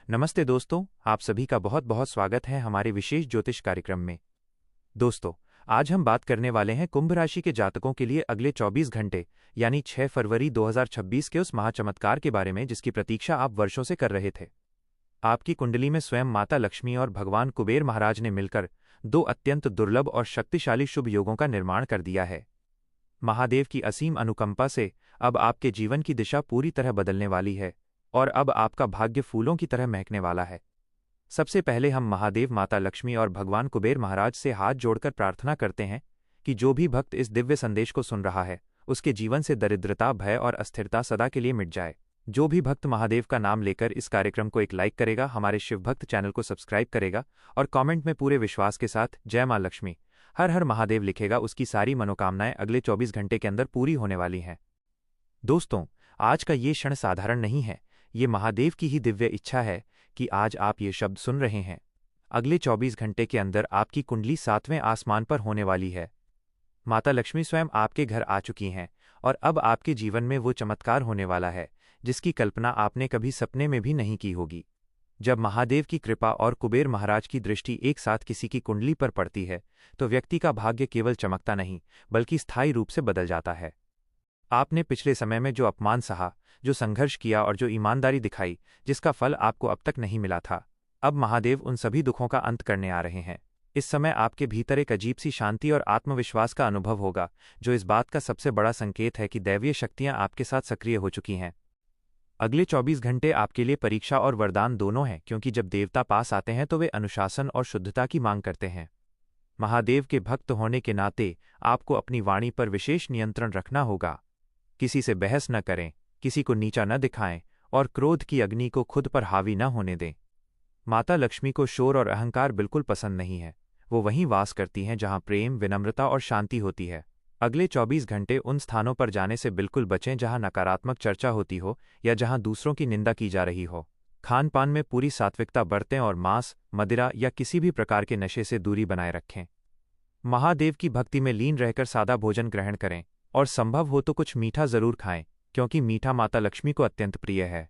नमस्ते दोस्तों, आप सभी का बहुत बहुत स्वागत है हमारे विशेष ज्योतिष कार्यक्रम में। दोस्तों, आज हम बात करने वाले हैं कुंभ राशि के जातकों के लिए अगले 24 घंटे यानी 6 फरवरी 2026 के उस महाचमत्कार के बारे में जिसकी प्रतीक्षा आप वर्षों से कर रहे थे। आपकी कुंडली में स्वयं माता लक्ष्मी और भगवान कुबेर महाराज ने मिलकर दो अत्यंत दुर्लभ और शक्तिशाली शुभ योगों का निर्माण कर दिया है। महादेव की असीम अनुकंपा से अब आपके जीवन की दिशा पूरी तरह बदलने वाली है और अब आपका भाग्य फूलों की तरह महकने वाला है। सबसे पहले हम महादेव, माता लक्ष्मी और भगवान कुबेर महाराज से हाथ जोड़कर प्रार्थना करते हैं कि जो भी भक्त इस दिव्य संदेश को सुन रहा है, उसके जीवन से दरिद्रता, भय और अस्थिरता सदा के लिए मिट जाए। जो भी भक्त महादेव का नाम लेकर इस कार्यक्रम को एक लाइक करेगा, हमारे शिवभक्त चैनल को सब्सक्राइब करेगा और कमेंट में पूरे विश्वास के साथ जय मां लक्ष्मी, हर हर महादेव लिखेगा, उसकी सारी मनोकामनाएं अगले 24 घंटे के अंदर पूरी होने वाली हैं। दोस्तों, आज का ये क्षण साधारण नहीं है, ये महादेव की ही दिव्य इच्छा है कि आज आप ये शब्द सुन रहे हैं। अगले 24 घंटे के अंदर आपकी कुंडली 7वें आसमान पर होने वाली है। माता लक्ष्मी स्वयं आपके घर आ चुकी हैं और अब आपके जीवन में वो चमत्कार होने वाला है जिसकी कल्पना आपने कभी सपने में भी नहीं की होगी। जब महादेव की कृपा और कुबेर महाराज की दृष्टि एक साथ किसी की कुंडली पर पड़ती है तो व्यक्ति का भाग्य केवल चमकता नहीं बल्कि स्थायी रूप से बदल जाता है। आपने पिछले समय में जो अपमान सहा, जो संघर्ष किया और जो ईमानदारी दिखाई, जिसका फल आपको अब तक नहीं मिला था, अब महादेव उन सभी दुखों का अंत करने आ रहे हैं। इस समय आपके भीतर एक अजीब सी शांति और आत्मविश्वास का अनुभव होगा, जो इस बात का सबसे बड़ा संकेत है कि दैवीय शक्तियां आपके साथ सक्रिय हो चुकी हैं। अगले 24 घंटे आपके लिए परीक्षा और वरदान दोनों हैं, क्योंकि जब देवता पास आते हैं तो वे अनुशासन और शुद्धता की मांग करते हैं। महादेव के भक्त होने के नाते आपको अपनी वाणी पर विशेष नियंत्रण रखना होगा। किसी से बहस न करें, किसी को नीचा न दिखाएं और क्रोध की अग्नि को खुद पर हावी न होने दें। माता लक्ष्मी को शोर और अहंकार बिल्कुल पसंद नहीं है। वो वहीं वास करती हैं जहां प्रेम, विनम्रता और शांति होती है। अगले 24 घंटे उन स्थानों पर जाने से बिल्कुल बचें जहां नकारात्मक चर्चा होती हो या जहां दूसरों की निंदा की जा रही हो। खान पान में पूरी सात्विकता बरतें और मांस, मदिरा या किसी भी प्रकार के नशे से दूरी बनाए रखें। महादेव की भक्ति में लीन रहकर सादा भोजन ग्रहण करें और संभव हो तो कुछ मीठा जरूर खाएं, क्योंकि मीठा माता लक्ष्मी को अत्यंत प्रिय है।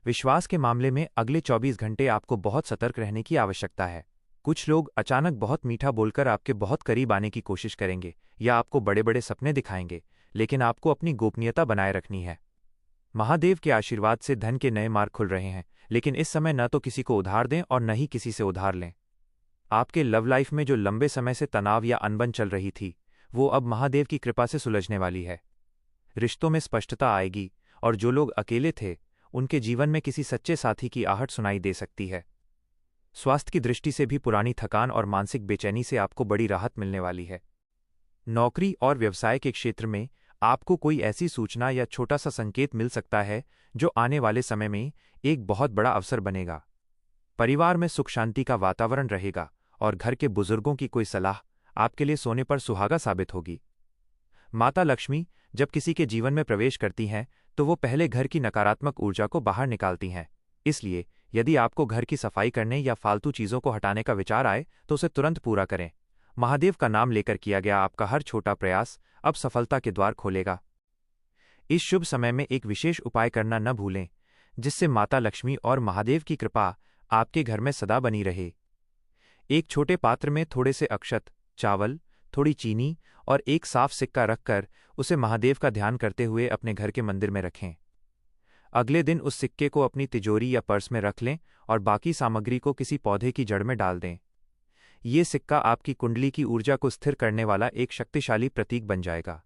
विश्वास के मामले में अगले 24 घंटे आपको बहुत सतर्क रहने की आवश्यकता है। कुछ लोग अचानक बहुत मीठा बोलकर आपके बहुत करीब आने की कोशिश करेंगे या आपको बड़े बड़े सपने दिखाएंगे, लेकिन आपको अपनी गोपनीयता बनाए रखनी है। महादेव के आशीर्वाद से धन के नए मार्ग खुल रहे हैं, लेकिन इस समय न तो किसी को उधार दें और न ही किसी से उधार लें। आपके लव लाइफ में जो लंबे समय से तनाव या अनबन चल रही थी, वो अब महादेव की कृपा से सुलझने वाली है। रिश्तों में स्पष्टता आएगी और जो लोग अकेले थे, उनके जीवन में किसी सच्चे साथी की आहट सुनाई दे सकती है। स्वास्थ्य की दृष्टि से भी पुरानी थकान और मानसिक बेचैनी से आपको बड़ी राहत मिलने वाली है। नौकरी और व्यवसाय के क्षेत्र में आपको कोई ऐसी सूचना या छोटा सा संकेत मिल सकता है जो आने वाले समय में एक बहुत बड़ा अवसर बनेगा। परिवार में सुख शांति का वातावरण रहेगा और घर के बुजुर्गों की कोई सलाह आपके लिए सोने पर सुहागा साबित होगी। माता लक्ष्मी जब किसी के जीवन में प्रवेश करती हैं तो वो पहले घर की नकारात्मक ऊर्जा को बाहर निकालती हैं। इसलिए यदि आपको घर की सफाई करने या फालतू चीजों को हटाने का विचार आए तो उसे तुरंत पूरा करें। महादेव का नाम लेकर किया गया आपका हर छोटा प्रयास अब सफलता के द्वार खोलेगा। इस शुभ समय में एक विशेष उपाय करना न भूलें, जिससे माता लक्ष्मी और महादेव की कृपा आपके घर में सदा बनी रहे। एक छोटे पात्र में थोड़े से अक्षत, चावल, थोड़ी चीनी और एक साफ सिक्का रखकर उसे महादेव का ध्यान करते हुए अपने घर के मंदिर में रखें। अगले दिन उस सिक्के को अपनी तिजोरी या पर्स में रख लें और बाकी सामग्री को किसी पौधे की जड़ में डाल दें। ये सिक्का आपकी कुंडली की ऊर्जा को स्थिर करने वाला एक शक्तिशाली प्रतीक बन जाएगा।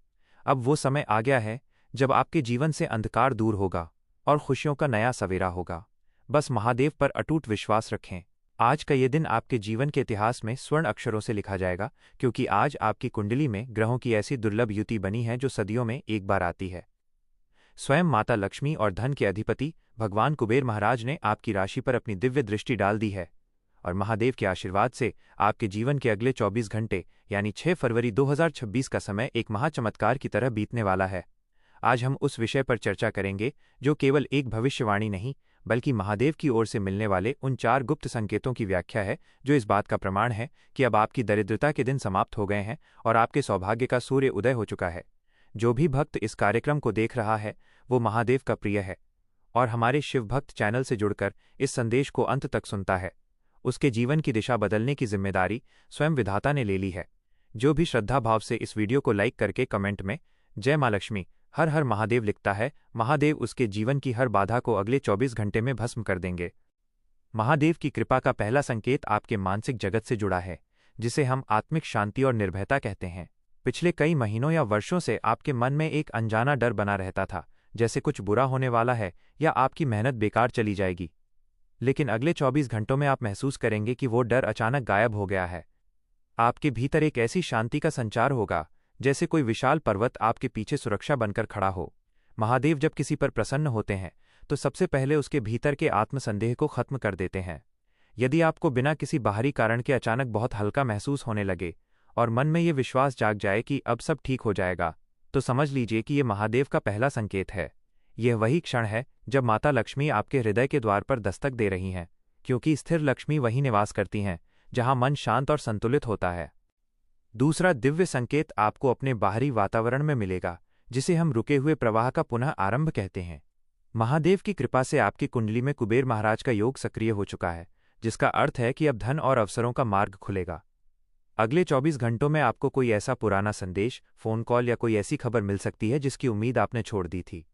अब वो समय आ गया है जब आपके जीवन से अंधकार दूर होगा और खुशियों का नया सवेरा होगा। बस महादेव पर अटूट विश्वास रखें। आज का ये दिन आपके जीवन के इतिहास में स्वर्ण अक्षरों से लिखा जाएगा, क्योंकि आज आपकी कुंडली में ग्रहों की ऐसी दुर्लभ युति बनी है जो सदियों में एक बार आती है। स्वयं माता लक्ष्मी और धन के अधिपति भगवान कुबेर महाराज ने आपकी राशि पर अपनी दिव्य दृष्टि डाल दी है और महादेव के आशीर्वाद से आपके जीवन के अगले 24 घंटे यानी 6 फरवरी 2026 का समय एक महाचमत्कार की तरह बीतने वाला है। आज हम उस विषय पर चर्चा करेंगे जो केवल एक भविष्यवाणी नहीं बल्कि महादेव की ओर से मिलने वाले उन 4 गुप्त संकेतों की व्याख्या है, जो इस बात का प्रमाण है कि अब आपकी दरिद्रता के दिन समाप्त हो गए हैं और आपके सौभाग्य का सूर्य उदय हो चुका है। जो भी भक्त इस कार्यक्रम को देख रहा है वो महादेव का प्रिय है और हमारे शिवभक्त चैनल से जुड़कर इस संदेश को अंत तक सुनता है, उसके जीवन की दिशा बदलने की जिम्मेदारी स्वयं विधाता ने ले ली है। जो भी श्रद्धा भाव से इस वीडियो को लाइक करके कमेंट में जय मां लक्ष्मी, हर हर महादेव लिखता है, महादेव उसके जीवन की हर बाधा को अगले 24 घंटे में भस्म कर देंगे। महादेव की कृपा का पहला संकेत आपके मानसिक जगत से जुड़ा है, जिसे हम आत्मिक शांति और निर्भयता कहते हैं। पिछले कई महीनों या वर्षों से आपके मन में एक अनजाना डर बना रहता था, जैसे कुछ बुरा होने वाला है या आपकी मेहनत बेकार चली जाएगी। लेकिन अगले 24 घंटों में आप महसूस करेंगे कि वो डर अचानक गायब हो गया है। आपके भीतर एक ऐसी शांति का संचार होगा, जैसे कोई विशाल पर्वत आपके पीछे सुरक्षा बनकर खड़ा हो। महादेव जब किसी पर प्रसन्न होते हैं तो सबसे पहले उसके भीतर के आत्मसंदेह को खत्म कर देते हैं। यदि आपको बिना किसी बाहरी कारण के अचानक बहुत हल्का महसूस होने लगे और मन में ये विश्वास जाग जाए कि अब सब ठीक हो जाएगा, तो समझ लीजिए कि ये महादेव का पहला संकेत है। यह वही क्षण है जब माता लक्ष्मी आपके हृदय के द्वार पर दस्तक दे रही हैं, क्योंकि स्थिर लक्ष्मी वहीं निवास करती हैं जहां मन शांत और संतुलित होता है। दूसरा दिव्य संकेत आपको अपने बाहरी वातावरण में मिलेगा, जिसे हम रुके हुए प्रवाह का पुनः आरंभ कहते हैं। महादेव की कृपा से आपकी कुंडली में कुबेर महाराज का योग सक्रिय हो चुका है, जिसका अर्थ है कि अब धन और अवसरों का मार्ग खुलेगा। अगले 24 घंटों में आपको कोई ऐसा पुराना संदेश, फोन कॉल या कोई ऐसी खबर मिल सकती है जिसकी उम्मीद आपने छोड़ दी थी।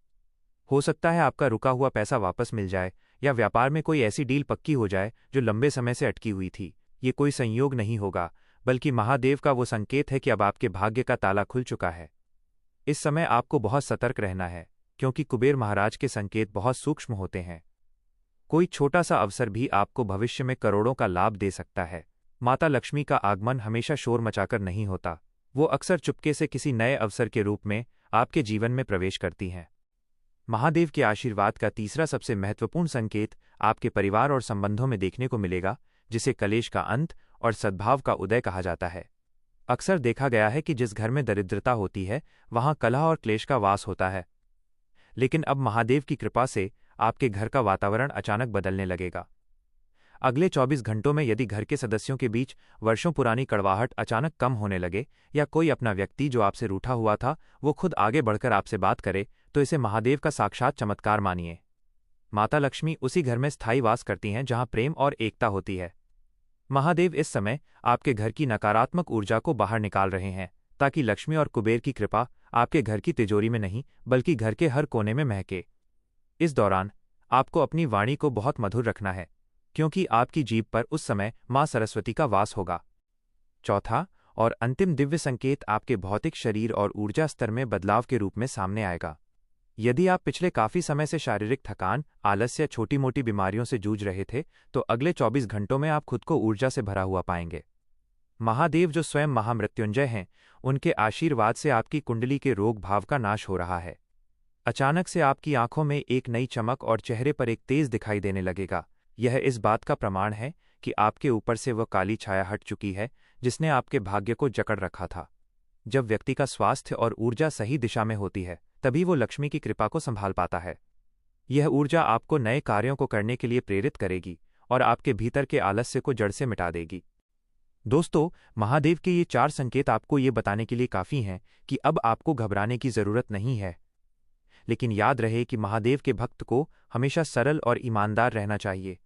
हो सकता है आपका रुका हुआ पैसा वापस मिल जाए या व्यापार में कोई ऐसी डील पक्की हो जाए जो लंबे समय से अटकी हुई थी। ये कोई संयोग नहीं होगा, बल्कि महादेव का वो संकेत है कि अब आपके भाग्य का ताला खुल चुका है। इस समय आपको बहुत सतर्क रहना है, क्योंकि कुबेर महाराज के संकेत बहुत सूक्ष्म होते हैं। कोई छोटा सा अवसर भी आपको भविष्य में करोड़ों का लाभ दे सकता है। माता लक्ष्मी का आगमन हमेशा शोर मचाकर नहीं होता, वो अक्सर चुपके से किसी नए अवसर के रूप में आपके जीवन में प्रवेश करती हैं। महादेव के आशीर्वाद का तीसरा सबसे महत्वपूर्ण संकेत आपके परिवार और संबंधों में देखने को मिलेगा, जिसे कलेश का अंत और सद्भाव का उदय कहा जाता है। अक्सर देखा गया है कि जिस घर में दरिद्रता होती है वहां कलह और क्लेश का वास होता है, लेकिन अब महादेव की कृपा से आपके घर का वातावरण अचानक बदलने लगेगा। अगले 24 घंटों में यदि घर के सदस्यों के बीच वर्षों पुरानी कड़वाहट अचानक कम होने लगे या कोई अपना व्यक्ति जो आपसे रूठा हुआ था वो खुद आगे बढ़कर आपसे बात करे, तो इसे महादेव का साक्षात चमत्कार मानिए। माता लक्ष्मी उसी घर में स्थायी वास करती हैं जहां प्रेम और एकता होती है। महादेव इस समय आपके घर की नकारात्मक ऊर्जा को बाहर निकाल रहे हैं, ताकि लक्ष्मी और कुबेर की कृपा आपके घर की तिजोरी में नहीं बल्कि घर के हर कोने में महके। इस दौरान आपको अपनी वाणी को बहुत मधुर रखना है, क्योंकि आपकी जीभ पर उस समय मां सरस्वती का वास होगा। चौथा और अंतिम दिव्य संकेत आपके भौतिक शरीर और ऊर्जा स्तर में बदलाव के रूप में सामने आएगा। यदि आप पिछले काफी समय से शारीरिक थकान, आलस या छोटी मोटी बीमारियों से जूझ रहे थे, तो अगले 24 घंटों में आप खुद को ऊर्जा से भरा हुआ पाएंगे। महादेव जो स्वयं महामृत्युंजय हैं, उनके आशीर्वाद से आपकी कुंडली के रोग भाव का नाश हो रहा है। अचानक से आपकी आंखों में एक नई चमक और चेहरे पर एक तेज दिखाई देने लगेगा। यह इस बात का प्रमाण है कि आपके ऊपर से वह काली छाया हट चुकी है जिसने आपके भाग्य को जकड़ रखा था। जब व्यक्ति का स्वास्थ्य और ऊर्जा सही दिशा में होती है, तभी वो लक्ष्मी की कृपा को संभाल पाता है। यह ऊर्जा आपको नए कार्यों को करने के लिए प्रेरित करेगी और आपके भीतर के आलस्य को जड़ से मिटा देगी। दोस्तों, महादेव के ये 4 संकेत आपको ये बताने के लिए काफी हैं कि अब आपको घबराने की जरूरत नहीं है। लेकिन याद रहे कि महादेव के भक्त को हमेशा सरल और ईमानदार रहना चाहिए।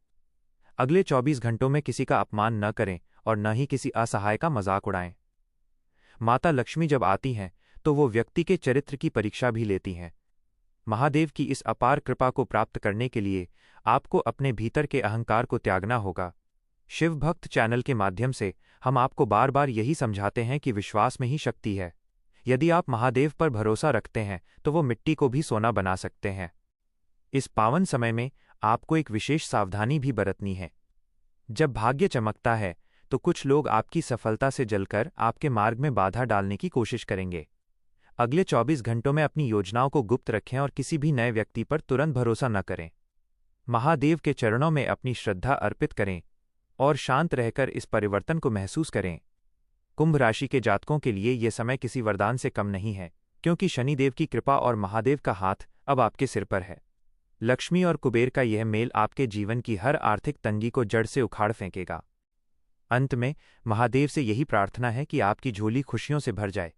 अगले 24 घंटों में किसी का अपमान न करें और न ही किसी असहाय का मजाक उड़ाएं। माता लक्ष्मी जब आती हैं तो वो व्यक्ति के चरित्र की परीक्षा भी लेती हैं। महादेव की इस अपार कृपा को प्राप्त करने के लिए आपको अपने भीतर के अहंकार को त्यागना होगा। शिव भक्त चैनल के माध्यम से हम आपको बार बार यही समझाते हैं कि विश्वास में ही शक्ति है। यदि आप महादेव पर भरोसा रखते हैं तो वो मिट्टी को भी सोना बना सकते हैं। इस पावन समय में आपको एक विशेष सावधानी भी बरतनी है। जब भाग्य चमकता है तो कुछ लोग आपकी सफलता से जलकर आपके मार्ग में बाधा डालने की कोशिश करेंगे। अगले 24 घंटों में अपनी योजनाओं को गुप्त रखें और किसी भी नए व्यक्ति पर तुरंत भरोसा न करें। महादेव के चरणों में अपनी श्रद्धा अर्पित करें और शांत रहकर इस परिवर्तन को महसूस करें। कुंभ राशि के जातकों के लिए यह समय किसी वरदान से कम नहीं है, क्योंकि शनिदेव की कृपा और महादेव का हाथ अब आपके सिर पर है। लक्ष्मी और कुबेर का यह मेल आपके जीवन की हर आर्थिक तंगी को जड़ से उखाड़ फेंकेगा। अंत में महादेव से यही प्रार्थना है कि आपकी झोली खुशियों से भर जाए।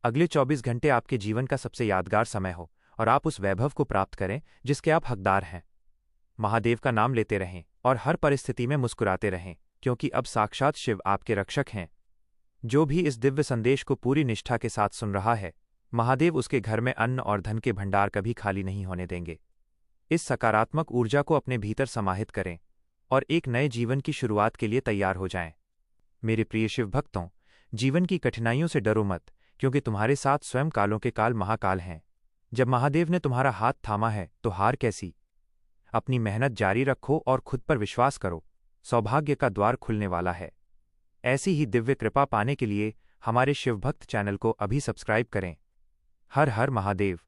अगले 24 घंटे आपके जीवन का सबसे यादगार समय हो और आप उस वैभव को प्राप्त करें जिसके आप हकदार हैं। महादेव का नाम लेते रहें और हर परिस्थिति में मुस्कुराते रहें, क्योंकि अब साक्षात शिव आपके रक्षक हैं। जो भी इस दिव्य संदेश को पूरी निष्ठा के साथ सुन रहा है, महादेव उसके घर में अन्न और धन के भंडार कभी खाली नहीं होने देंगे। इस सकारात्मक ऊर्जा को अपने भीतर समाहित करें और एक नए जीवन की शुरुआत के लिए तैयार हो जाएं। मेरे प्रिय शिव भक्तों, जीवन की कठिनाइयों से डरो मत, क्योंकि तुम्हारे साथ स्वयं कालों के काल महाकाल हैं। जब महादेव ने तुम्हारा हाथ थामा है तो हार कैसी। अपनी मेहनत जारी रखो और खुद पर विश्वास करो, सौभाग्य का द्वार खुलने वाला है। ऐसी ही दिव्य कृपा पाने के लिए हमारे शिवभक्त चैनल को अभी सब्सक्राइब करें। हर हर महादेव।